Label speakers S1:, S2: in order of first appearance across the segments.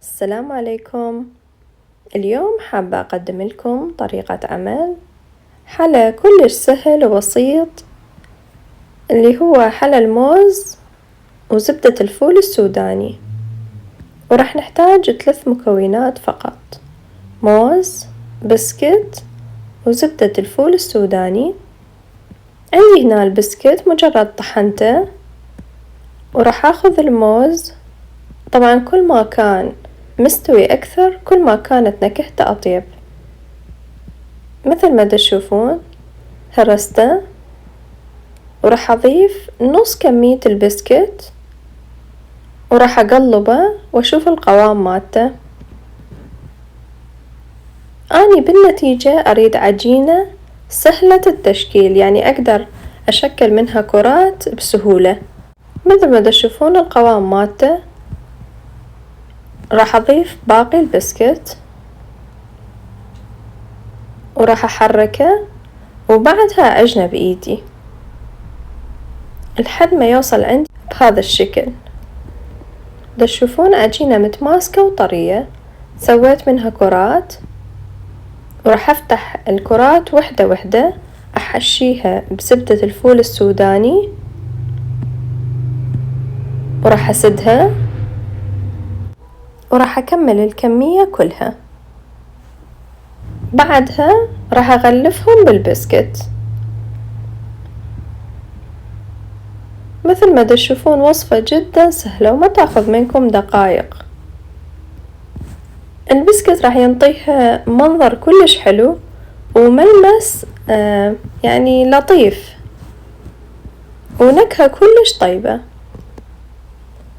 S1: السلام عليكم. اليوم حابة أقدم لكم طريقة عمل حلا كلش سهل وبسيط، اللي هو حلا الموز وزبدة الفول السوداني. وراح نحتاج 3 مكونات فقط: موز، بسكت، وزبدة الفول السوداني. عندي هنا البسكت مجرد طحنته، وراح أخذ الموز. طبعا كل ما كان مستوي أكثر كل ما كانت نكهته أطيب، مثل ما تشوفون هرسته. وراح أضيف نص كمية البسكت، وراح أقلبه وأشوف القوام مالته. أني بالنتيجة أريد عجينة سهلة التشكيل، يعني أقدر أشكل منها كرات بسهولة. مثل ما تشوفون القوام مالته. راح أضيف باقي البسكت وراح أحركه، وبعدها أعجنه بإيدي لحد ما يوصل عندي بهذا الشكل. تشوفون عجينة متماسكة وطرية. سويت منها كرات، وراح أفتح الكرات وحدة وحدة، أحشيها بزبدة الفول السوداني، وراح أسدها، وراح أكمل الكمية كلها. بعدها راح أغلفهم بالبسكت. مثل ما تشوفون وصفة جدا سهلة وما تاخذ منكم دقائق. البسكت راح ينطيها منظر كلش حلو وملمس يعني لطيف، ونكهة كلش طيبة.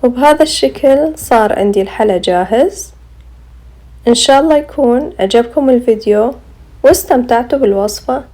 S1: وبهذا الشكل صار عندي الحلا جاهز. إن شاء الله يكون عجبكم الفيديو واستمتعتوا بالوصفة.